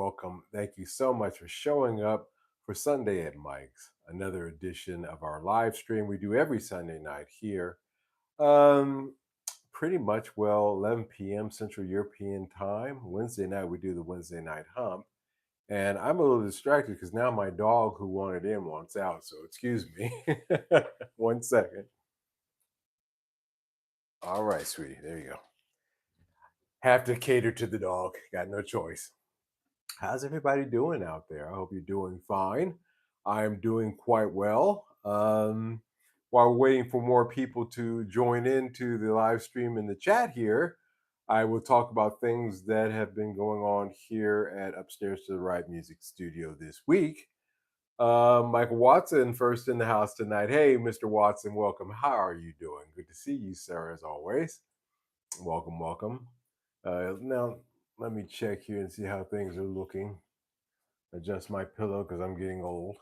welcome. Thank you so much for showing up for Sunday at Mike's, another edition of our live stream we do every Sunday night here. Um, Pretty much, 11 p.m. Central European time. Wednesday night, we do the Wednesday night hump. And I'm a little distracted because now my dog who wanted in wants out. So excuse me. 1 second. All right, sweetie. There you go. Have to cater to the dog. Got no choice. How's everybody doing out there? I hope you're doing fine. I'm doing quite well. While we're waiting for more people to join into the live stream in the chat here, I will talk about things that have been going on here at Upstairs to the Right Music Studio this week. Michael Watson, first in the house tonight. Hey, Mr. Watson, welcome. How are you doing? Good to see you, sir, as always. Welcome, welcome. Now, let me check here and see how things are looking. Adjust my pillow because I'm getting old.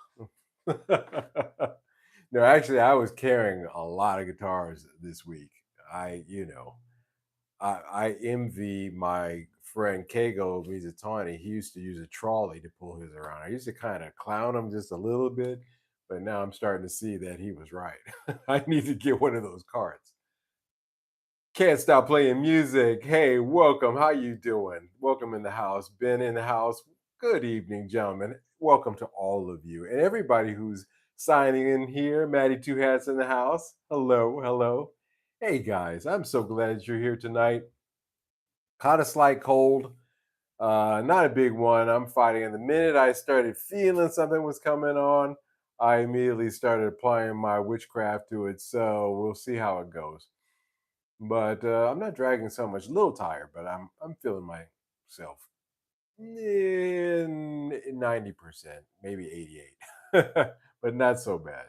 No, actually, I was carrying a lot of guitars this week. I envy my friend Kago Mizutani. He used to use a trolley to pull his around. I used to kind of clown him just a little bit, but now I'm starting to see that he was right. I need to get one of those carts. Can't stop playing music. Hey, welcome. How you doing? Welcome in the house. Ben in the house. Good evening, gentlemen. Welcome to all of you and everybody who's signing in here. Maddie Two Hats in the house. Hello, hello. Hey guys, I'm so glad that you're here tonight. Caught a slight cold. Not a big one. I'm fighting. And the minute I started feeling something was coming on, I immediately started applying my witchcraft to it. So we'll see how it goes. But I'm not dragging so much. A little tired, but I'm feeling myself. 90%, maybe 88, but not so bad.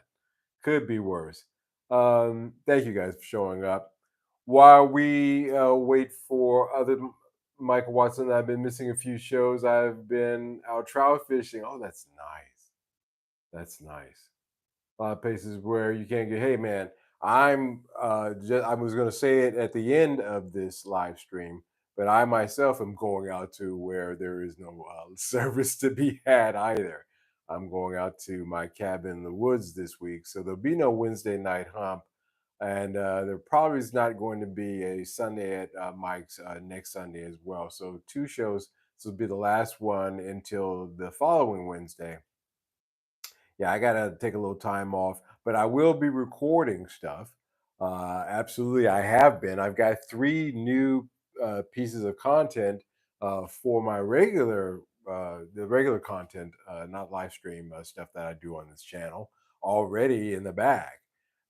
Could be worse. Thank you guys for showing up. While we wait for other Michael Watson, I've been missing a few shows. I've been out trout fishing. Oh, that's nice. That's nice. A lot of places where you can't get. Hey, man, I was going to say it at the end of this live stream, but I myself am going out to where there is no service to be had either. I'm going out to my cabin in the woods this week, so there'll be no Wednesday night hump, and there probably is not going to be a Sunday at Mike's next Sunday as well. So two shows. This will be the last one until the following Wednesday. Yeah, I gotta take a little time off, but I will be recording stuff. Absolutely, I have been. I've got three new pieces of content for my the regular content, not live stream stuff that I do on this channel, already in the bag.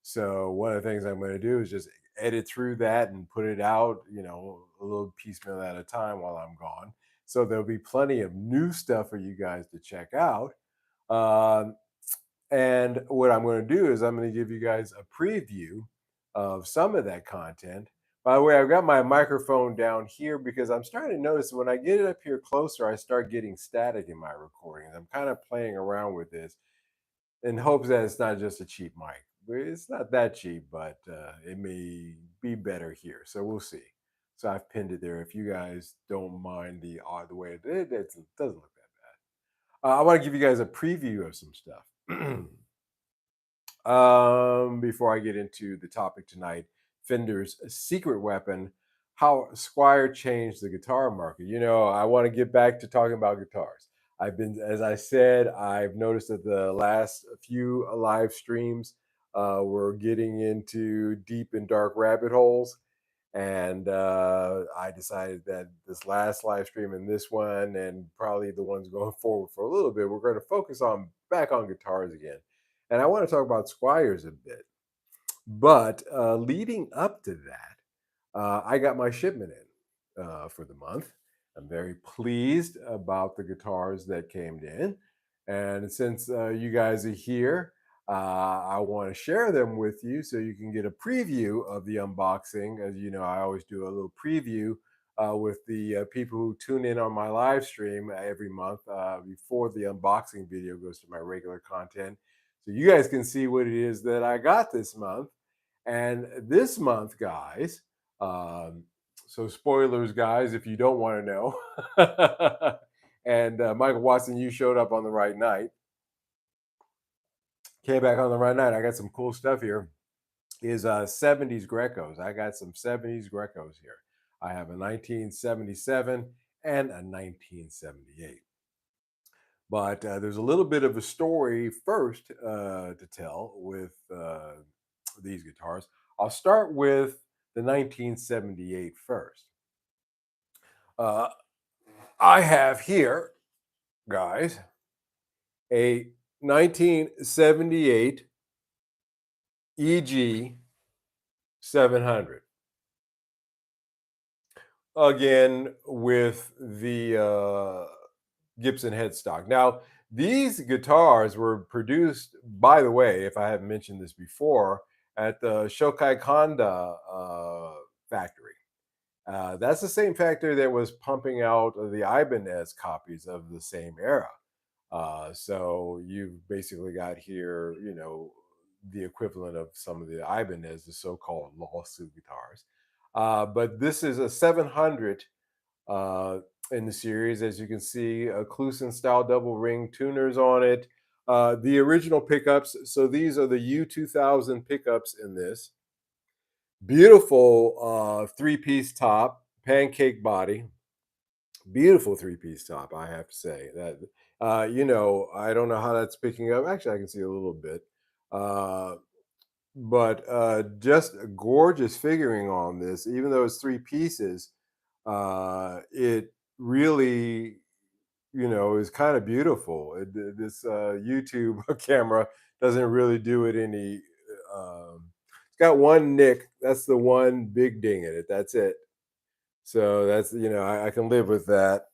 So one of the things I'm going to do is just edit through that and put it out, a little piecemeal at a time while I'm gone. So there'll be plenty of new stuff for you guys to check out. Um, and what I'm going to do is I'm going to give you guys a preview of some of that content. By the way, I've got my microphone down here because I'm starting to notice when I get it up here closer, I start getting static in my recordings. I'm kind of playing around with this in hopes that it's not just a cheap mic. It's not that cheap, but it may be better here. So we'll see. So I've pinned it there. If you guys don't mind the way it doesn't look that bad. I want to give you guys a preview of some stuff. Before I get into the topic tonight, Fender's secret weapon, how Squier changed the guitar market. I want to get back to talking about guitars. As I said, I've noticed that the last few live streams were getting into deep and dark rabbit holes. And I decided that this last live stream and this one, and probably the ones going forward for a little bit, we're going to focus on back on guitars again. And I want to talk about Squiers a bit. But leading up to that, I got my shipment in for the month. I'm very pleased about the guitars that came in. And since you guys are here, I want to share them with you so you can get a preview of the unboxing. As you know, I always do a little preview with the people who tune in on my live stream every month before the unboxing video goes to my regular content. So you guys can see what it is that I got this month. And this month, guys, so spoilers, guys, if you don't want to know. And Michael Watson, you showed up on the right night. Came back on the right night. I got some cool stuff here. Is 70s Grecos. I got some 70s Grecos here. I have a 1977 and a 1978. But there's a little bit of a story first to tell with these guitars. I'll start with the 1978 first. Uh, I have here, guys, a 1978 EG 700. Again, with the Gibson headstock. Now, these guitars were produced, by the way, if I haven't mentioned this before, at the Shokai Honda factory. That's the same factory that was pumping out the Ibanez copies of the same era. So you've basically got here, the equivalent of some of the Ibanez, the so-called lawsuit guitars. But this is a 700 uh, in the series. As you can see, a Kluson style double ring tuners on it. The original pickups. So these are the U2000 pickups in this. Beautiful three-piece top, pancake body. Beautiful three-piece top, I have to say. That I don't know how that's picking up. Actually, I can see a little bit. Uh, but just a gorgeous figuring on this, even though it's three pieces. It really, is kind of beautiful. This YouTube camera doesn't really do it any. It's got one nick. That's the one big ding in it. That's it. So that's I can live with that.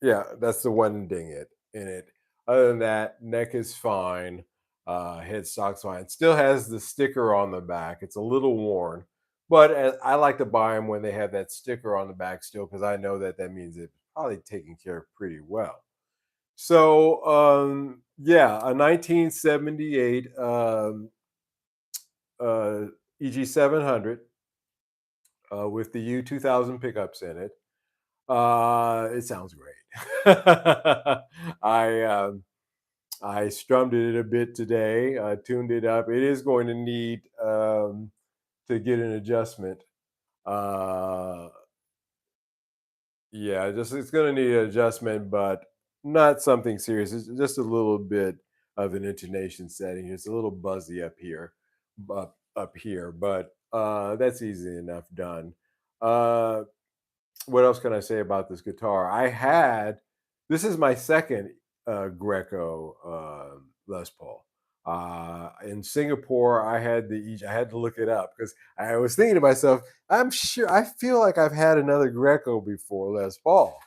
Yeah, that's the one ding it in it. Other than that, neck is fine. Headstock's fine. It still has the sticker on the back. It's a little worn, but I like to buy them when they have that sticker on the back still because I know that means it's probably taken care of pretty well. So yeah, a 1978 EG 700 with the U2000 pickups in it. It sounds great. I strummed it a bit today, tuned it up. It is going to need to get an adjustment. Uh, yeah, just it's going to need an adjustment, but not something serious. It's just a little bit of an intonation setting. It's a little buzzy up here, but that's easy enough done. Uh, what else can I say about this guitar? This is my second Greco Les Paul. In Singapore, I had to look it up because I was thinking to myself, I feel like I've had another Greco before Les Paul.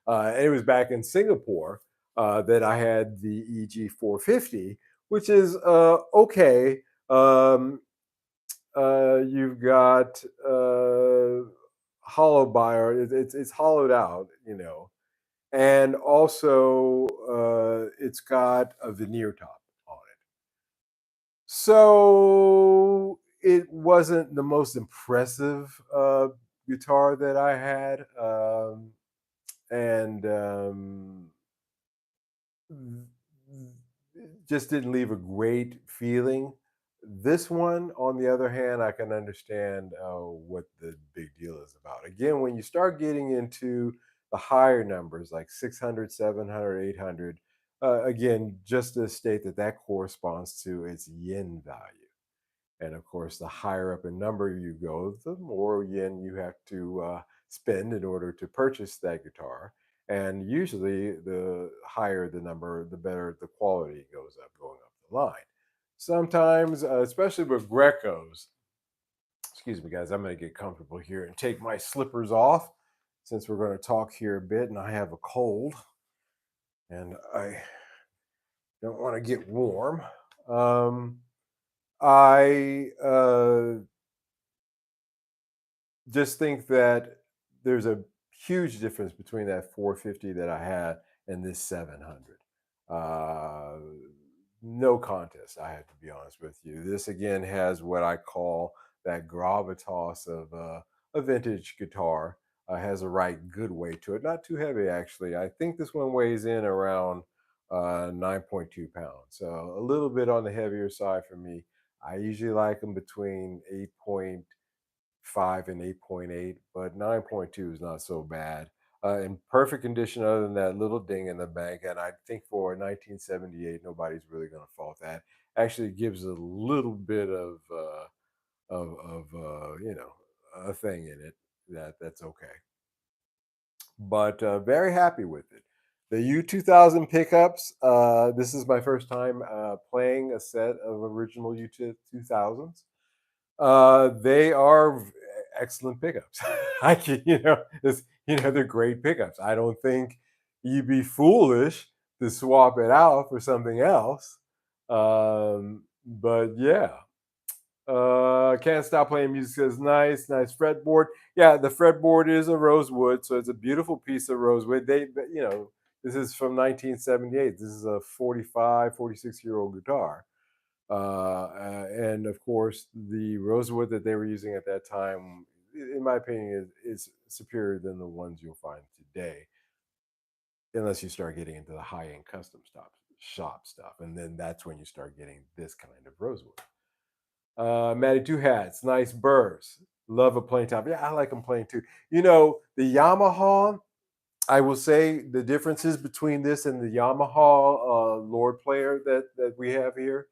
And it was back in Singapore that I had the EG 450, which is okay. You've got hollow bar. It's hollowed out, and also it's got a veneer top on it. So it wasn't the most impressive guitar that I had, and just didn't leave a great feeling. This one, on the other hand, I can understand what the big deal is about. Again, when you start getting into the higher numbers like 600, 700, 800, again, just to state that corresponds to its yen value. And of course, the higher up in number you go, the more yen you have to spend in order to purchase that guitar. And usually, the higher the number, the better the quality goes up going up the line. Sometimes, especially with Grecos, excuse me, guys, I'm going to get comfortable here and take my slippers off since we're going to talk here a bit and I have a cold and I don't want to get warm. I just think that there's a huge difference between that 450 that I had and this 700. Uh, no contest, I have to be honest with you. This again has what I call that gravitas of a vintage guitar. has a right good weight to it. Not too heavy, actually. I think this one weighs in around 9.2 pounds. So a little bit on the heavier side for me. I usually like them between 8.5 and 8.8, but 9.2 is not so bad. In perfect condition, other than that little ding in the bank. And I think for 1978, nobody's really going to fault that. Actually, it gives a little bit of a thing in it that's okay. But very happy with it. The U2000 pickups. This is my first time playing a set of original U2000s. They are excellent pickups. I can, they're great pickups. I don't think you'd be foolish to swap it out for something else. But yeah, can't stop playing music says nice fretboard. Yeah, the fretboard is a rosewood, so it's a beautiful piece of rosewood. This is from 1978. This is a 45, 46 year old guitar. And of course, the rosewood that they were using at that time, in my opinion, is superior than the ones you'll find today, unless you start getting into the high end custom shop stuff. And then that's when you start getting this kind of rosewood. Matty Two Hats, nice burrs. Love a plain top. Yeah, I like them plain too. The Yamaha, I will say the differences between this and the Yamaha Lord player that we have here.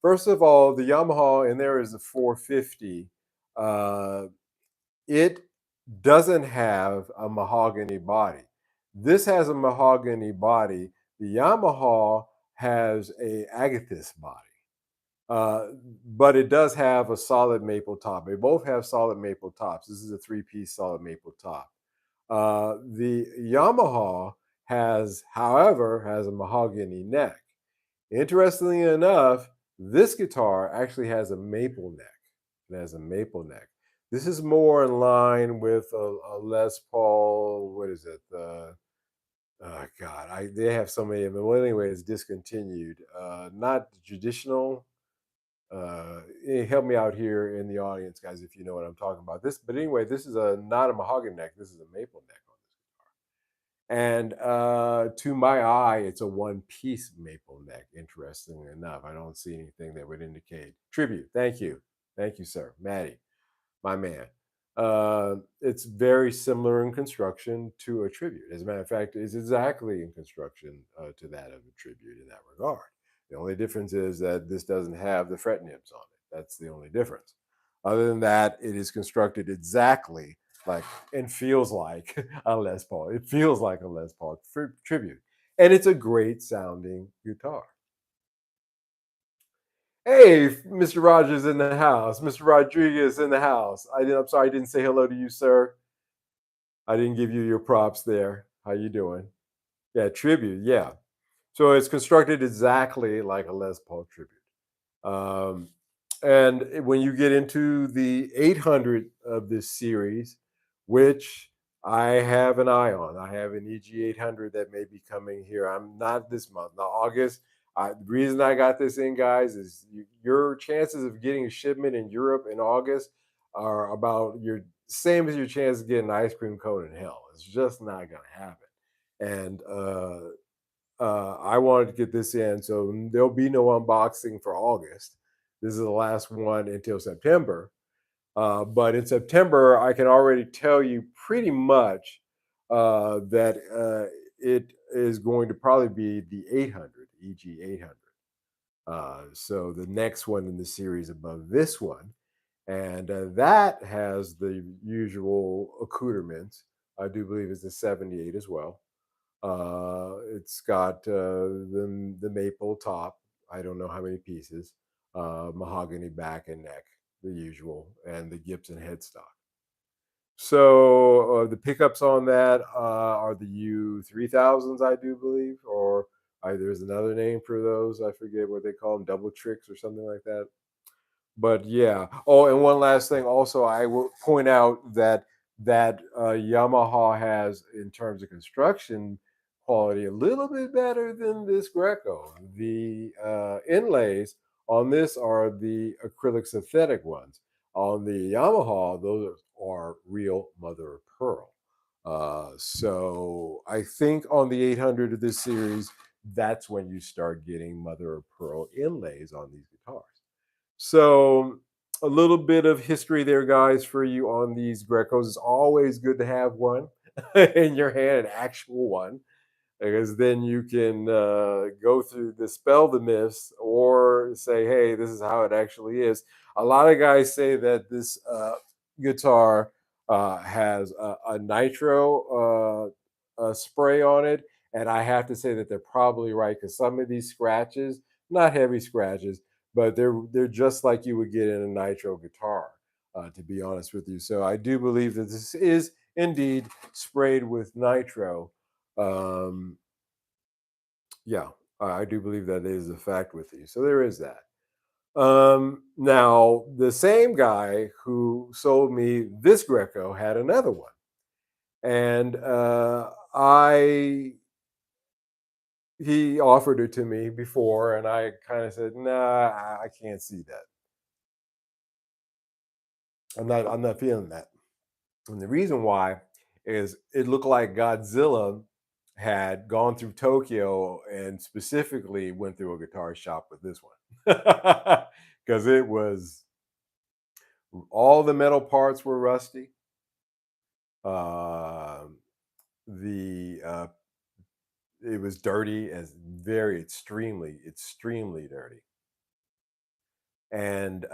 First of all, the Yamaha, and there is a 450. Uh, it doesn't have a mahogany body. This has a mahogany body. The Yamaha has a agathis body. Uh, but it does have a solid maple top. They both have solid maple tops. This is a three-piece solid maple top. The Yamaha however, has a mahogany neck. Interestingly enough, this guitar actually has a maple neck. It has a maple neck. This is more in line with a Les Paul. What is it? Oh God, they have so many of them. Well, anyway, it's discontinued. Not traditional. Help me out here in the audience, guys, if you know what I'm talking about. But anyway, this is not a mahogany neck. This is a maple neck on this guitar. And to my eye, it's a one-piece maple neck. Interestingly enough, I don't see anything that would indicate tribute. Thank you, sir, Maddie, my man. It's very similar in construction to a tribute. As a matter of fact, it's exactly in construction to that of a tribute in that regard. The only difference is that this doesn't have the fret nibs on it. That's the only difference. Other than that, it is constructed exactly like and feels like a Les Paul. It feels like a Les Paul tribute. And it's a great sounding guitar. Hey, Mr. Rogers in the house. Mr. Rodriguez in the house. I'm sorry I didn't say hello to you, sir. I didn't give you your props there. How you doing? Yeah, tribute. Yeah. So it's constructed exactly like a Les Paul tribute. Um, and when you get into the 800 of this series, which I have an eye on, I have an EG 800 that may be coming here. I'm not this month, now August. The reason I got this in, guys, is your chances of getting a shipment in Europe in August are about your same as your chance of getting an ice cream cone in hell. It's just not going to happen. And I wanted to get this in, so there'll be no unboxing for August. This is the last one until September. But in September, I can already tell you pretty much that it is going to probably be the 800, EG 800. So the next one in the series above this one. And that has the usual accoutrements. I do believe it's a 78 as well. It's got the maple top. I don't know how many pieces. Mahogany back and neck, the usual, and the Gibson headstock. So the pickups on that are the U3000s, I do believe, or there's another name for those. I forget what they call them, double tricks or something like that. But yeah. Oh, and one last thing. Also, I will point out that Yamaha has, in terms of construction quality, a little bit better than this Greco. The inlays on this are the acrylic synthetic ones. On the Yamaha, those are are real mother of pearl. So I think on the 800 of this series, that's when you start getting mother of pearl inlays on these guitars. So a little bit of history there, guys, for you on these Grecos. It's always good to have one in your hand, an actual one, because then you can go through dispel the myths or say, hey, this is how it actually is. A lot of guys say that this guitar has a nitro spray on it, and I have to say that they're probably right, because some of these scratches, not heavy scratches, but they're just like you would get in a nitro guitar, to be honest with you. So I do believe that this is indeed sprayed with nitro. um, yeah, I do believe that is a fact with you. So there is that. Now, the same guy who sold me this Greco had another one, and I he offered it to me before, and I kind of said, "Nah, I can't see that. I'm not feeling that." And the reason why is it looked like Godzilla had gone through Tokyo and specifically went through a guitar shop with this one. Because it was, all the metal parts were rusty. Um the It was dirty, as very extremely dirty, and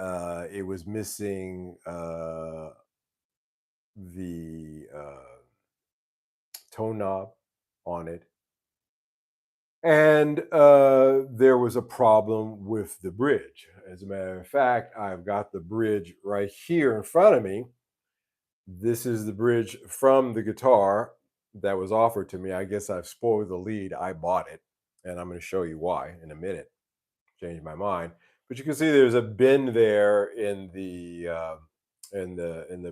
it was missing the tone knob on it. And there was a problem with the bridge. As a matter of fact, I've got the bridge right here in front of me. This is the bridge from the guitar that was offered to me. I guess I've spoiled the lead. I bought it, and I'm going to show you why in a minute. Changed my mind, but you can see there's a bend there in the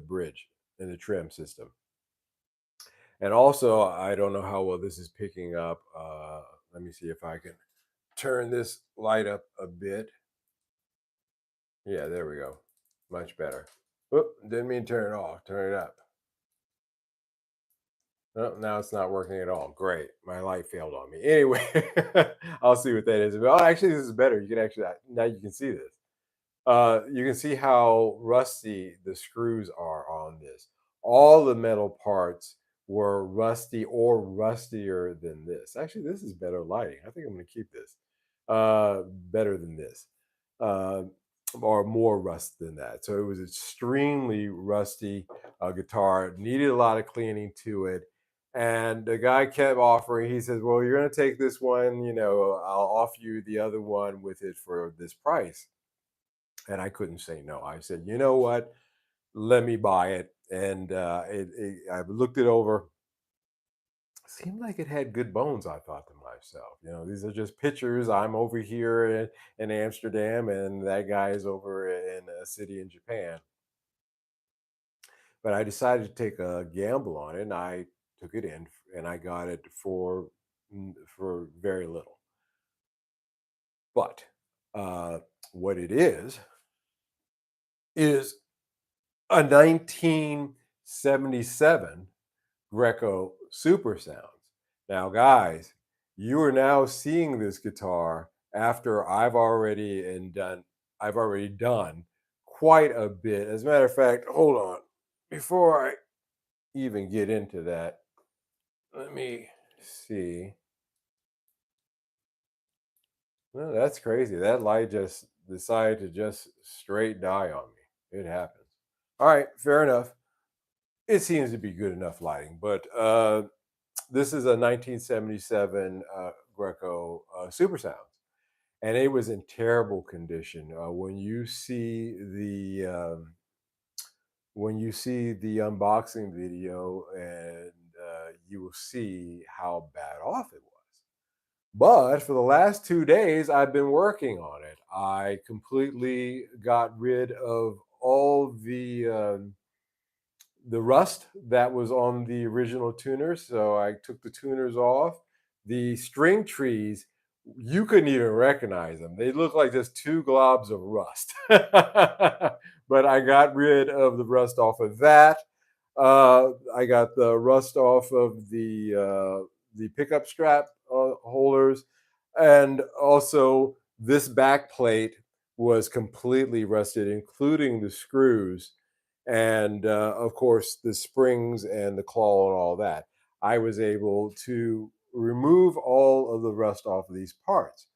bridge, in the trim system. And also, I don't know how well this is picking up. Let me see if I can turn this light up a bit. Yeah, there we go. Much better. Whoop, didn't mean turn it off. Turn it up. Oh, now it's not working at all. Great. My light failed on me. Anyway, I'll see what that is. Oh, actually, this is better. You can actually, now you can see this. You can see how rusty the screws are on this. All the metal parts were rusty or rustier than this. Actually, this is better lighting. I think I'm going to keep this. Better than this, uh, or more rust than that. So it was extremely rusty guitar. Needed a lot of cleaning to it. And the guy kept offering. He says, "Well, you're going to take this one. I'll offer you the other one with it for this price." And I couldn't say no. I said, "You know what? Let me buy it." And I looked it over. Seemed like it had good bones. I thought to myself, these are just pictures. I'm over here in Amsterdam, and that guy is over in a city in Japan. But I decided to take a gamble on it, and I took it in, and I got it for very little. But what it is a 1977 Greco Super Sounds. Now, guys, you are now seeing this guitar after I've already done quite a bit. As a matter of fact, hold on. Before I even get into that, let me see. No, that's crazy. That light just decided to just straight die on me. It happens. All right, fair enough. It seems to be good enough lighting, but this is a 1977 Greco Super Sounds, and it was in terrible condition. When you see the unboxing video, and you will see how bad off it was. But for the last 2 days, I've been working on it. I completely got rid of all the rust that was on the original tuners. So I took the tuners off. The string trees you couldn't even recognize them. They look like just two globs of rust. But I got rid of the rust off of that. I got the rust off of the pickup strap holders, and also this back plate was completely rusted, including the screws, and of course the springs and the claw and all that. I was able to remove all of the rust off of these parts.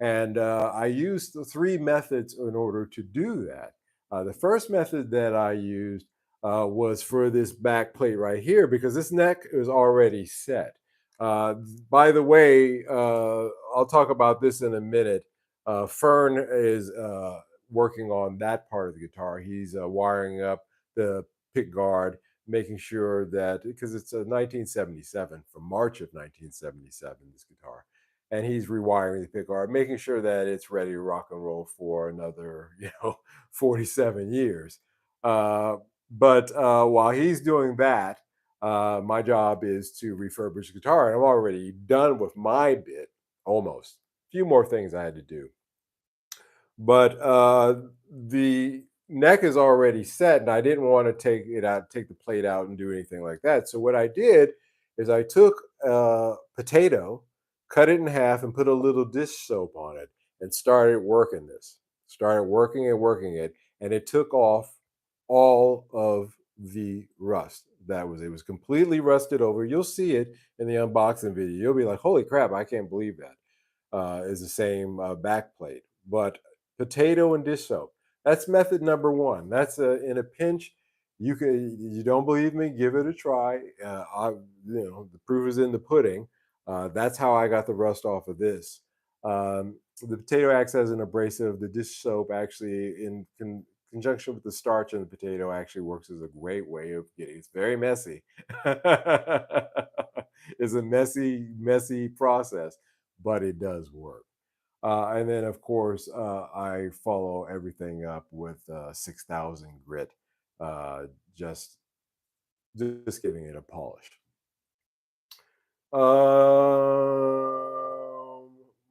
And I used the three methods in order to do that. The first method that I used was for this back plate right here, because this neck is already set. Uh, by the way, I'll talk about this in a minute. Fern is working on that part of the guitar. He's wiring up the pick guard, making sure that, because it's a 1977, from March of 1977, this guitar, and he's rewiring the pick guard, making sure that it's ready to rock and roll for another, 47 years. Uh, but while he's doing that, my job is to refurbish the guitar, and I'm already done with my bit, almost. A few more things I had to do, but the neck is already set, and I didn't want to take the plate out and do anything like that. So what I did is I took a potato, cut it in half, and put a little dish soap on it, and started working this. Started working and working it, and it took off all of the rust. It was completely rusted over. You'll see it in the unboxing video. You'll be like, "Holy crap! I can't believe that." Is the same back plate. But potato and dish soap. That's method number one. That's in a pinch. You don't believe me? Give it a try. The proof is in the pudding. That's how I got the rust off of this. The potato acts as an abrasive. The dish soap actually, in conjunction with the starch in the potato, actually works as a great way of getting. It's very messy. It's a messy process, but it does work. And then, of course, I follow everything up with 6,000 grit, uh, just just giving it a polish.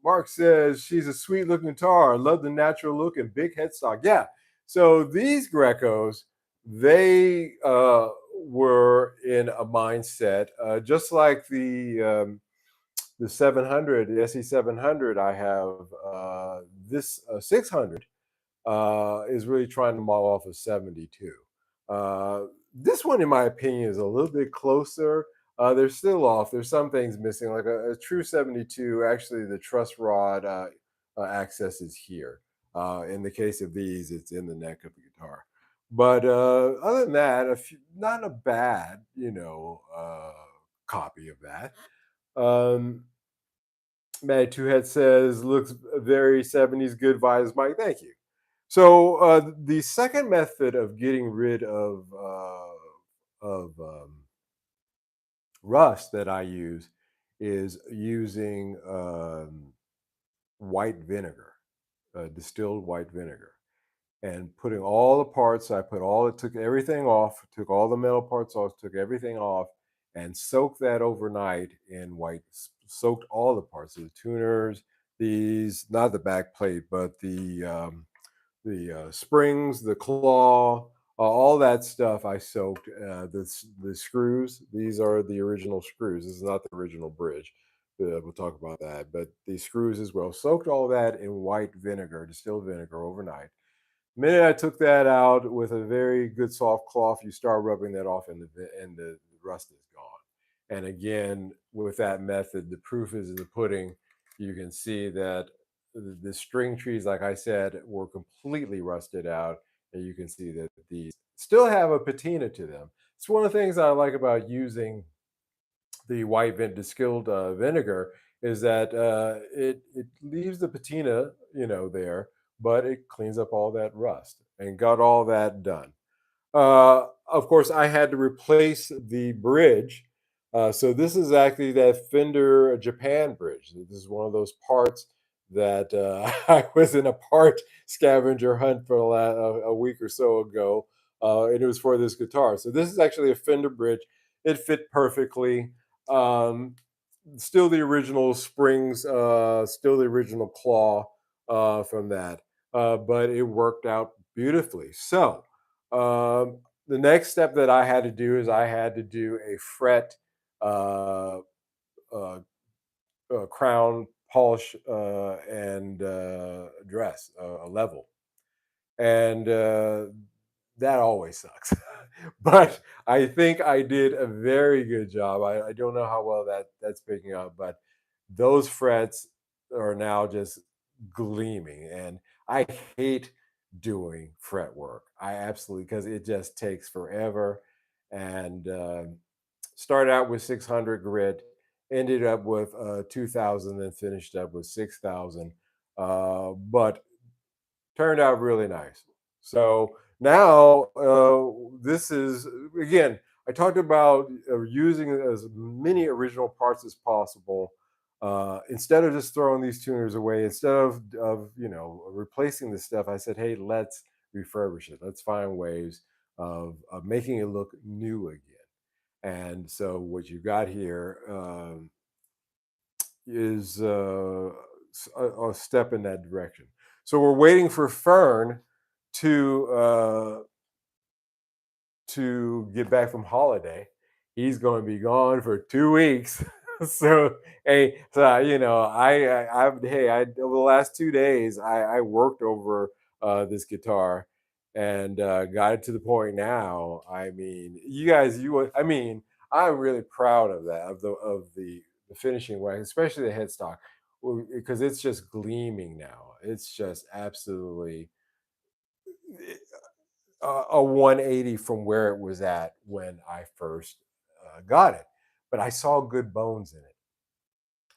Mark says she's a sweet looking guitar. Love the natural look and big headstock. Yeah. So these Grecos, they were in a mindset, just like the 700, the SE 700. I have this 600 is really trying to model off of 72. Uh, this one, in my opinion, is a little bit closer. They're still off. There's some things missing, like a true 72. Actually, the truss rod access is here. In the case of these, it's in the neck of the guitar. But other than that, not a bad, copy of that. Um, Mad Two Head says looks very 70s, good vibes, Mike. Thank you. So the second method of getting rid of rust that I use is using white vinegar, distilled white vinegar, and putting all the parts. Took everything off, took all the metal parts off, took everything off, and soaked that overnight in white. Soaked all the parts of the tuners, these, not the back plate, but the springs, the claw, all that stuff. I soaked the screws. These are the original screws. This is not the original bridge. We'll talk about that, but the screws as well. Soaked all that in white vinegar, distilled vinegar, overnight. The minute I took that out with a very good soft cloth, you start rubbing that off, and the rust is gone. And again, with that method, the proof is in the pudding. You can see that the string trees, like I said, were completely rusted out, and you can see that these still have a patina to them. It's one of the things I like about using the distilled vinegar, is that it leaves the patina, there, but it cleans up all that rust and got all that done. Of course, I had to replace the bridge. So this is actually that Fender Japan bridge. This is one of those parts that I was in a part scavenger hunt for a week or so ago, and it was for this guitar. So this is actually a Fender bridge. It fit perfectly. Um, still the original springs, still the original claw from that, but it worked out beautifully. So the next step that I had to do is I had to do a fret uh, uh, crown polish and dress a level, and that always sucks. But I think I did a very good job. I don't know how well that's picking up, but those frets are now just gleaming, and I hate doing fret work. I absolutely, because it just takes forever. And started out with 600 grit, ended up with 2,000, then finished up with 6,000. But turned out really nice. So now this is, again, I talked about using as many original parts as possible. Instead of just throwing these tuners away, instead of replacing this stuff, I said, hey, let's refurbish it. Let's find ways of making it look new again. And so what you got here is a step in that direction. So we're waiting for Fern to uh, to get back from holiday. He's going to be gone for 2 weeks. So hey, so over the last 2 days I worked over this guitar and got it to the point now. I mean, you guys, I mean, I'm really proud of that of the finishing way, especially the headstock, because it's just gleaming now. It's just absolutely a 180 from where it was at when I first got it. But I saw good bones in it,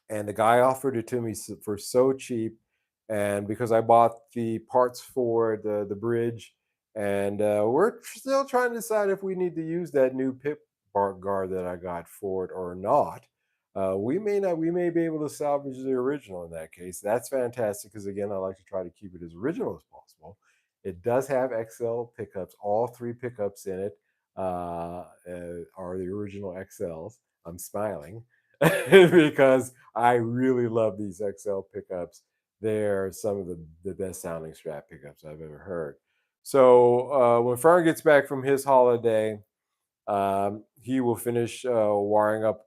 and the guy offered it to me for so cheap. And because I bought the parts for the bridge, and we're still trying to decide if we need to use that new pip bar guard that I got for it or not. We may not. We may be able to salvage the original in that case. That's fantastic because again, I like to try to keep it as original as possible. It does have XL pickups. All three pickups in it are the original XLs. I'm smiling because I really love these XL pickups. They're some of the best sounding Strat pickups I've ever heard. So when Fern gets back from his holiday, he will finish wiring up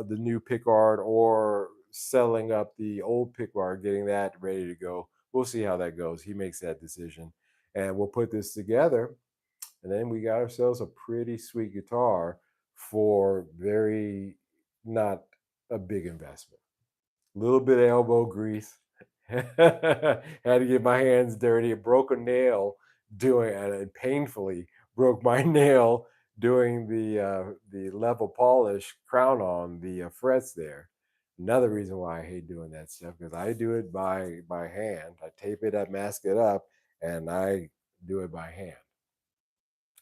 the new pickguard or selling up the old pickguard, getting that ready to go. We'll see how that goes. He makes that decision, and we'll put this together. And then we got ourselves a pretty sweet guitar for very not a big investment. A little bit of elbow grease. Had to get my hands dirty. It broke a nail doing and painfully broke my nail doing the level polish crown on the frets there. Another reason why I hate doing that stuff because I do it by hand. I tape it, I mask it up, and I do it by hand,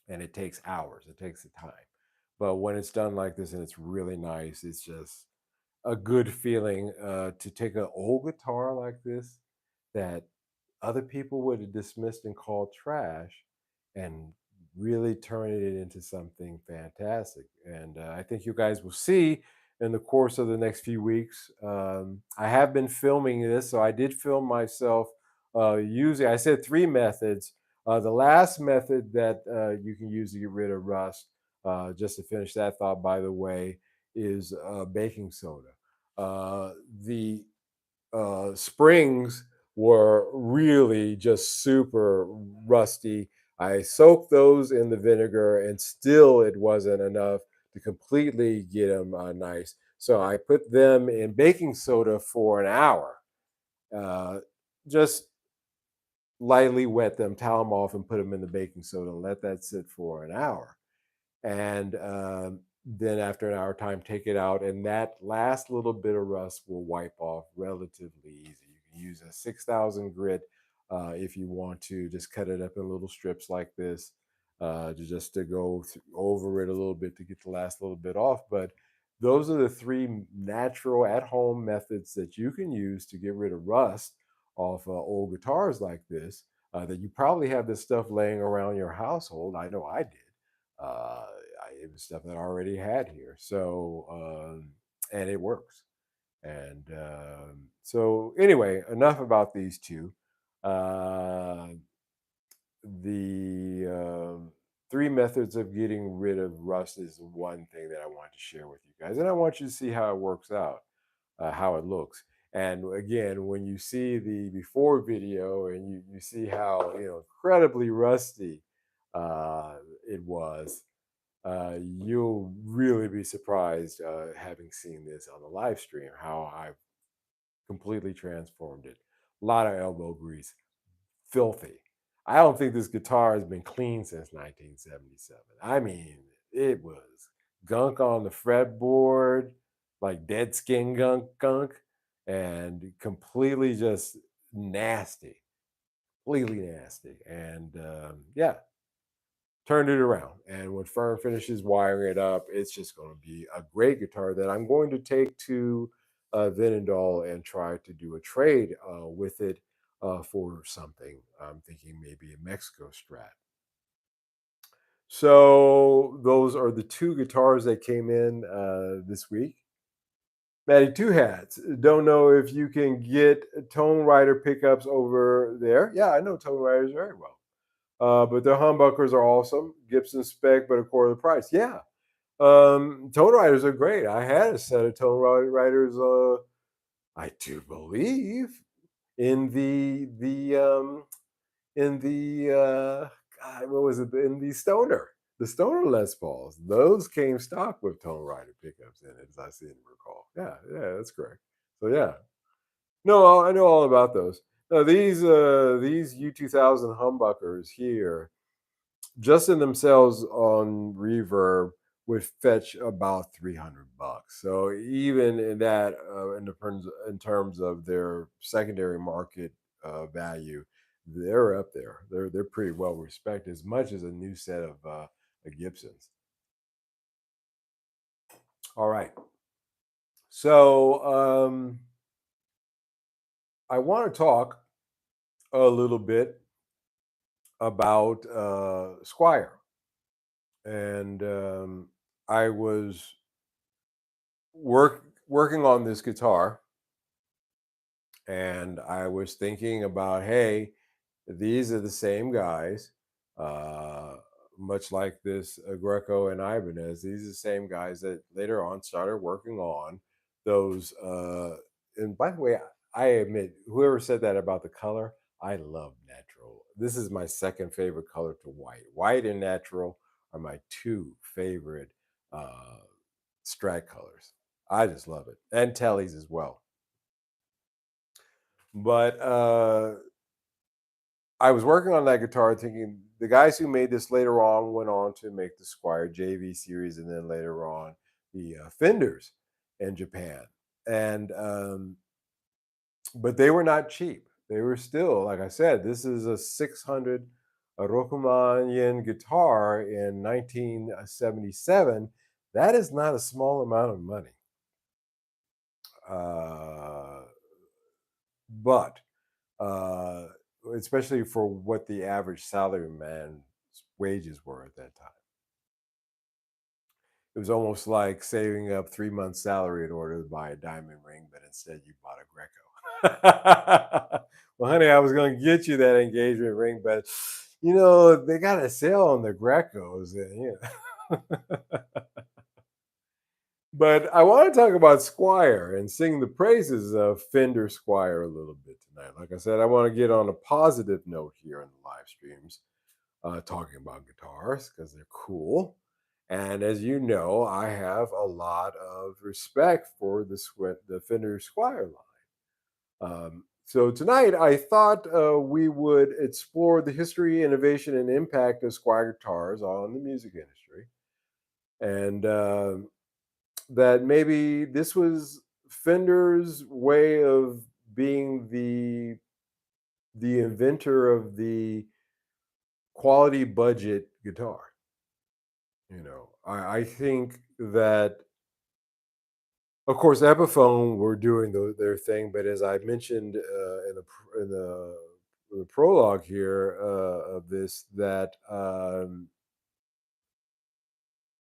and it takes hours. It takes the time. But when it's done like this and it's really nice, it's just a good feeling to take an old guitar like this that other people would have dismissed and called trash and really turning it into something fantastic. And I think you guys will see in the course of the next few weeks. I have been filming this, so I did film myself using, I said three methods. The last method that you can use to get rid of rust, just to finish that thought, by the way, is baking soda. The springs were really just super rusty. I soaked those in the vinegar, and still it wasn't enough to completely get them nice. So I put them in baking soda for an hour. Uh, just lightly wet them, towel them off, and put them in the baking soda and let that sit for an hour. And then after an hour time, take it out, and that last little bit of rust will wipe off relatively easy. You can use a 6,000 grit if you want to just cut it up in little strips like this, to go over it a little bit to get the last little bit off. But those are the three natural at-home methods that you can use to get rid of rust off old guitars like this. That you probably have this stuff laying around your household. I know I did. It was stuff that I already had here. So, and it works. And so, anyway, enough about these two. Uh, the three methods of getting rid of rust is one thing that I want to share with you guys, and I want you to see how it works out, how it looks. And again, when you see the before video and you see how incredibly rusty it was, you'll really be surprised, having seen this on the live stream, how I completely transformed it. A lot of elbow grease, filthy. I don't think this guitar has been clean since 1977. I mean, it was gunk on the fretboard, like dead skin gunk, and completely just nasty, completely nasty. And yeah, turned it around. And when Fern finishes wiring it up, it's just going to be a great guitar that I'm going to take to Vinendal and try to do a trade with it for something. I'm thinking maybe a Mexico Strat. So those are the two guitars that came in this week. Matty Two Hats. Don't know if you can get Tone Rider pickups over there. Yeah, I know Tone Riders very well. But their humbuckers are awesome. Gibson spec, but a quarter the price. Yeah. Tone Riders are great. I had a set of Tone Riders, I do believe, in God, what was it? In the Stoner Les Pauls. Those came stock with Tone Rider pickups in it, as I seem to recall. Yeah, yeah, that's correct. So yeah, no, I know all about those. No, these U2000 humbuckers here, just in themselves on Reverb, would fetch about $300. So even in that, in terms of their secondary market value, they're up there. They're pretty well respected, as much as a new set of Gibsons. All right, so I want to talk a little bit about Squier, and I was working on this guitar, and I was thinking about, hey, these are the same guys, uh, much like this Greco and Ibanez. These are the same guys that later on started working on those. And by the way, I admit, whoever said that about the color, I love natural. This is my second favorite color to white. White and natural are my two favorite uh, Strat colors. I just love it, and Tellys as well. But I was working on that guitar thinking the guys who made this later on went on to make the Squier JV series, and then later on the Fenders in Japan. And but they were not cheap. They were still, like I said, this is a 600 Rokuman yen guitar in 1977. That is not a small amount of money. Uh, but uh, especially for what the average salaryman's wages were at that time. It was almost like saving up 3 months' salary in order to buy a diamond ring, but instead you bought a Greco. Well, honey, I was going to get you that engagement ring, but they got a sale on the Grecos, and But I want to talk about Squier and sing the praises of Fender Squier a little bit tonight. Like I said, I want to get on a positive note here in the live streams, talking about guitars because they're cool. And as you know, I have a lot of respect for the Fender Squier line. So tonight, I thought we would explore the history, innovation, and impact of Squier guitars on the music industry. And that maybe this was Fender's way of being the inventor of the quality budget guitar. I think that, of course, Epiphone were doing their thing, but as I mentioned in the prologue here of this, that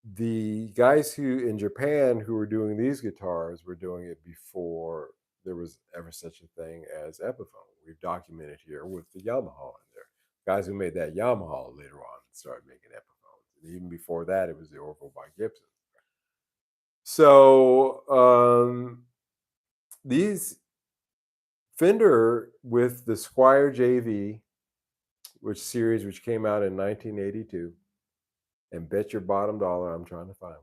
The guys who in Japan who were doing these guitars were doing it before there was ever such a thing as Epiphone. We've documented here with the Yamaha in there. Guys who made that Yamaha later on started making Epiphones. And even before that, it was the Orville by Gibson. So these Fender with the Squier JV, which came out in 1982, and bet your bottom dollar I'm trying to find one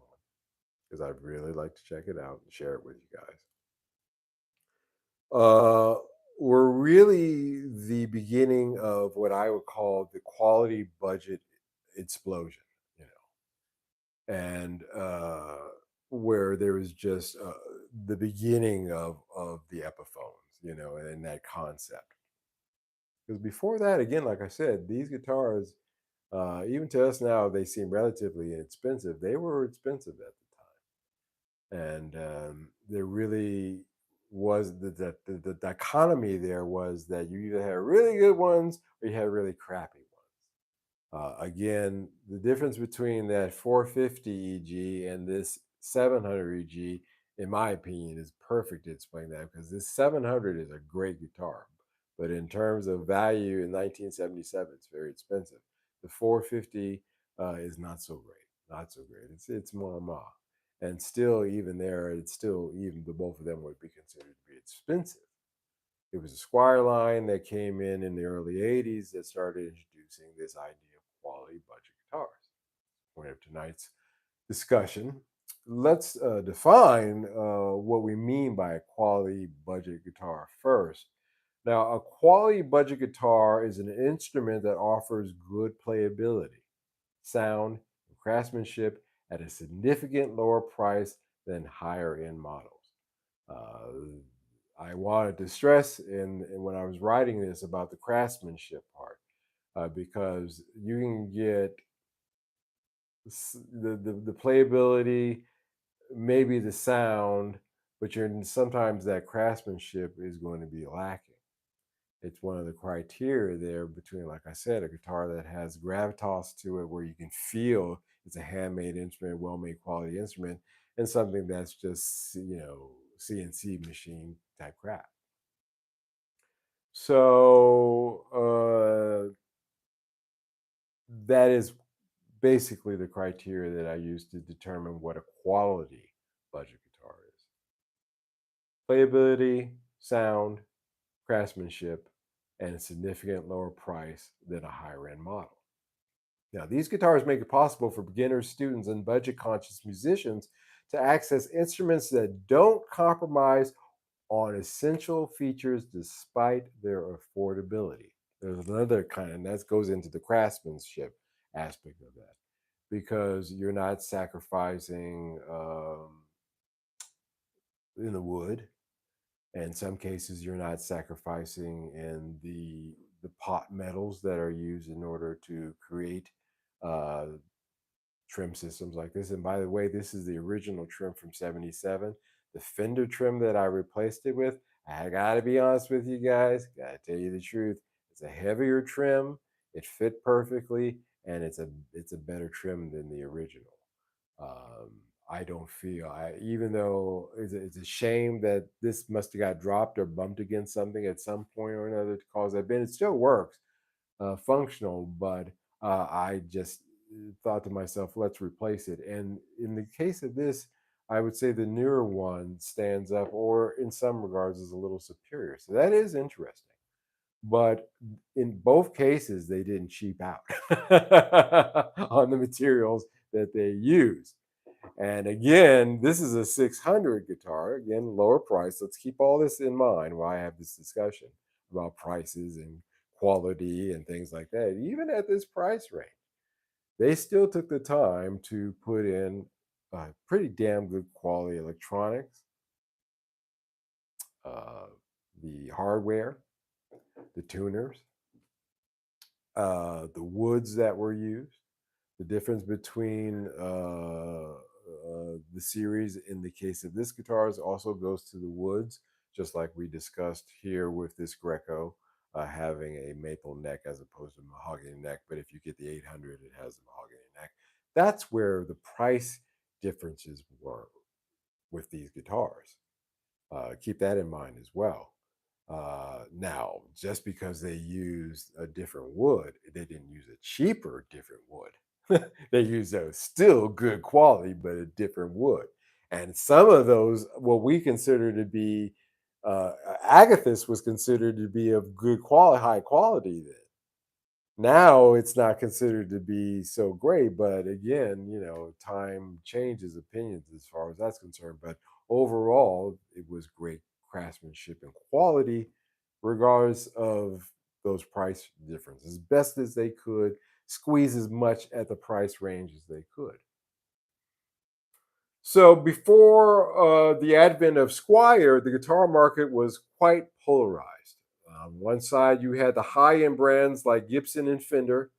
because I'd really like to check it out and share it with you guys. Were really the beginning of what I would call the quality budget explosion, you and where there was just the beginning of the Epiphones, and that concept. Because before that, again, like I said, these guitars, even to us now, they seem relatively inexpensive. They were expensive at the time, and there really was the dichotomy. There was that you either had really good ones or you had really crappy ones. Again, the difference between that 450 EG and this 700 EG, in my opinion, is perfect to explain that because this 700 is a great guitar. But in terms of value in 1977, it's very expensive. The 450 is not so great. Not so great. It's more ma. And still, even there, it's still, even the both of them would be considered to be expensive. It was a Squire line that came in the early 80s that started introducing this idea of quality budget guitars. Point of tonight's discussion. Let's define what we mean by a quality budget guitar first. Now, a quality budget guitar is an instrument that offers good playability, sound, and craftsmanship at a significant lower price than higher end models. Uh, I wanted to stress in when I was writing this about the craftsmanship part, because you can get the playability, maybe the sound, but sometimes that craftsmanship is going to be lacking. It's one of the criteria there between, like I said, a guitar that has gravitas to it, where you can feel it's a handmade instrument, well-made quality instrument, and something that's just CNC machine type crap. So that is basically the criteria that I use to determine what a quality budget guitar is: playability, sound, craftsmanship, and a significant lower price than a higher end model. Now, these guitars make it possible for beginners, students, and budget conscious musicians to access instruments that don't compromise on essential features despite their affordability. There's another kind, and that goes into the craftsmanship aspect of that, because you're not sacrificing in the wood. In some cases, you're not sacrificing in the pot metals that are used in order to create uh, trim systems like this. And by the way, this is the original trim from '77. The Fender trim that I replaced it with, I gotta be honest with you guys, gotta tell you the truth. It's a heavier trim, it fit perfectly, and it's a better trim than the original. Um, I don't feel even though it's a shame that this must have got dropped or bumped against something at some point or another to cause that bend. It still works, functional, but I just thought to myself, let's replace it. And in the case of this, I would say the newer one stands up, or in some regards, is a little superior. So that is interesting. But in both cases, they didn't cheap out on the materials that they use. And again, this is a 600 guitar, again, lower price. Let's keep all this in mind while I have this discussion about prices and quality and things like that. Even at this price range, they still took the time to put in pretty damn good quality electronics, uh, the hardware, the tuners, the woods that were used. The difference between the series in the case of this guitars also goes to the woods, just like we discussed here with this Greco having a maple neck as opposed to mahogany neck. But if you get the 800, it has a mahogany neck. That's where the price differences were with these guitars. Keep that in mind as well. Now, just because they used a different wood, they didn't use a cheaper different wood. They used a still good quality, but a different wood. And some of those, what we consider to be agathis, was considered to be of good quality, high quality then. Now it's not considered to be so great, but again, time changes opinions as far as that's concerned. But overall, it was great craftsmanship and quality, regardless of those price differences. As best as they could squeeze as much at the price range as they could. So before the advent of Squier, the guitar market was quite polarized. On one side, you had the high-end brands like Gibson and Fender,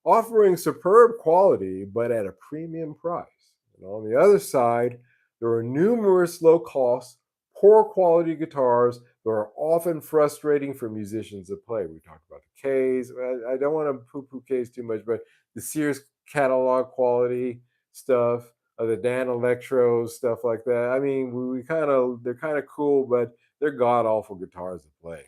offering superb quality but at a premium price. And on the other side, there are numerous low cost, poor quality guitars that are often frustrating for musicians to play. We talked about the Ks. I don't want to poo poo Ks too much, but the Sears catalog quality stuff, the Dan Electros, stuff like that. I mean, we kind of, they're kind of cool, but they're god awful guitars to play.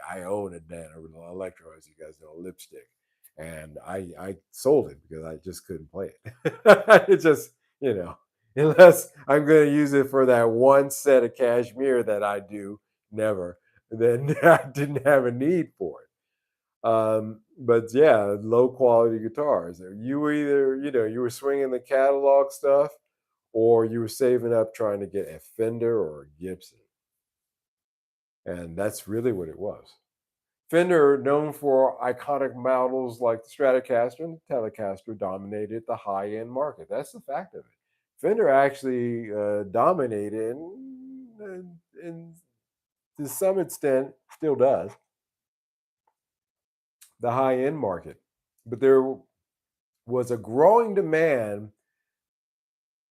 I own a Dan Electro, as you guys know, lipstick, and I sold it because I just couldn't play it. It just, you know, unless I'm going to use it for that one set of cashmere that I do, never. Then I didn't have a need for it. But yeah, low quality guitars. You were either, you were swinging the catalog stuff, or you were saving up trying to get a Fender or a Gibson, and that's really what it was. Fender, known for iconic models like the Stratocaster and the Telecaster, dominated the high end market. That's the fact of it. Fender actually dominated, and to some extent still does, the high end market. But there was a growing demand,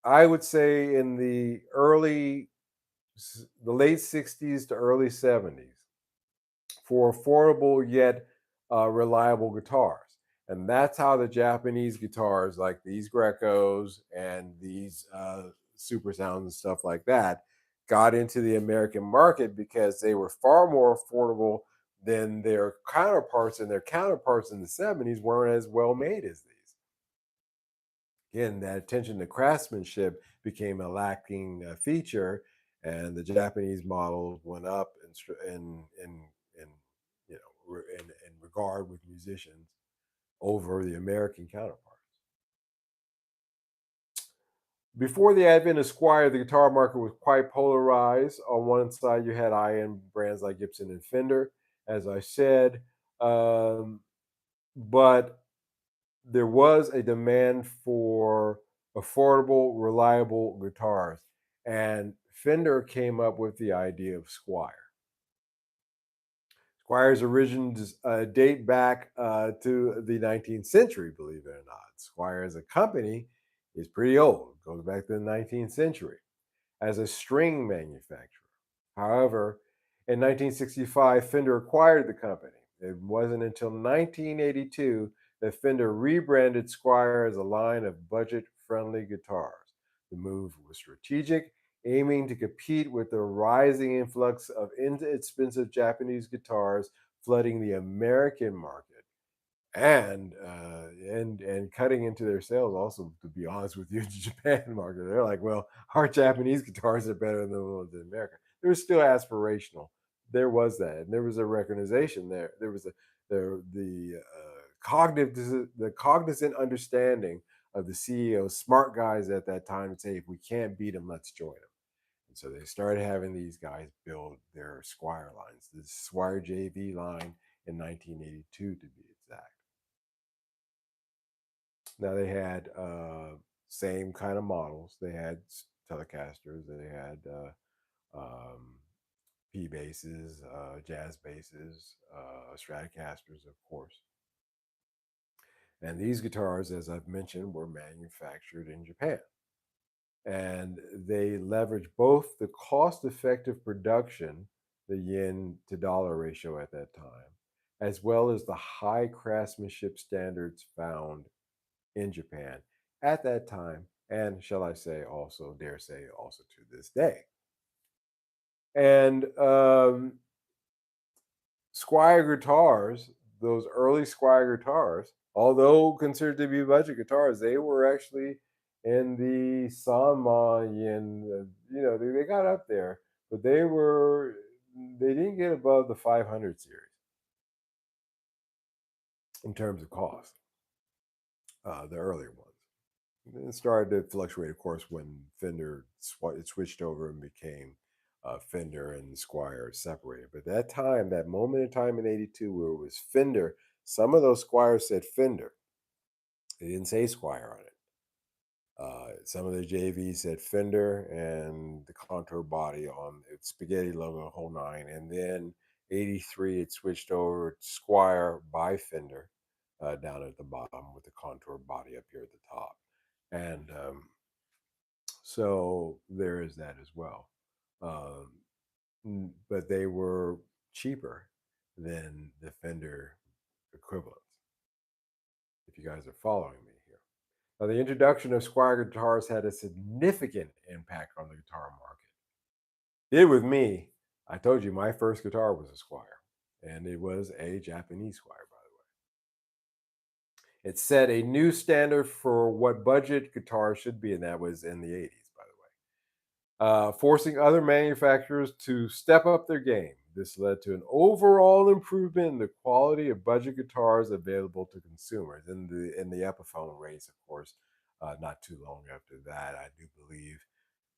I would say, in the late 60s to early 70s, for affordable yet reliable guitars. And that's how the Japanese guitars, like these Grecos and these Super Sounds and stuff like that, got into the American market because they were far more affordable than their counterparts, and their counterparts in the 70s weren't as well made as these. Again, that attention to craftsmanship became a lacking feature, and the Japanese models went up in in regard with musicians over the American counterparts. Before the advent of Squier, the guitar market was quite polarized. On one side, you had high-end brands like Gibson and Fender, as I said, um, but there was a demand for affordable, reliable guitars, and Fender came up with the idea of Squier. Squire's origins date back to the 19th century, believe it or not. Squire as a company is pretty old, goes back to the 19th century as a string manufacturer. However, in 1965, Fender acquired the company. It wasn't until 1982 that Fender rebranded Squier as a line of budget friendly guitars. The move was strategic, aiming to compete with the rising influx of inexpensive Japanese guitars flooding the American market, and cutting into their sales also, to be honest with you. The Japan market, they're like, well, our Japanese guitars are better than the ones in America. It was still aspirational. There was that, and there was a recognition there was the cognizant understanding of the CEO, smart guys at that time, to say, if we can't beat them, let's join them. And so they started having these guys build their Squire lines, the Squire JV line, in 1982 to be exact. Now they had same kind of models. They had Telecasters. They had um, P basses, jazz basses, Stratocasters, of course. And these guitars, as I've mentioned, were manufactured in Japan. And they leverage both the cost-effective production, the yen to dollar ratio at that time, as well as the high craftsmanship standards found in Japan, at that time, and shall I say, also dare say, also to this day. And Squier guitars, those early Squier guitars, although considered to be budget guitars, they were actually in the Sanma and they got up there, but they didn't get above the 500 series in terms of cost. The earlier ones. It started to fluctuate, of course, when it switched over and became Fender and Squier separated. But that time, that moment in time in '82 where it was Fender, some of those Squiers said Fender. They didn't say Squier on it. Some of the JVs said Fender and the contour body on its spaghetti logo, whole nine. And then '83, it switched over to Squier by Fender down at the bottom with the contour body up here at the top. And so there is that as well. Um, but they were cheaper than the Fender equivalents, if you guys are following me here. Now, the introduction of Squier guitars had a significant impact on the guitar market. Did with me. I told you my first guitar was a Squier, and it was a Japanese Squier, by the way. It set a new standard for what budget guitars should be, and that was in the '80s, by the way. Forcing other manufacturers to step up their game. This led to an overall improvement in the quality of budget guitars available to consumers. In the Epiphone race, of course, not too long after that, I do believe,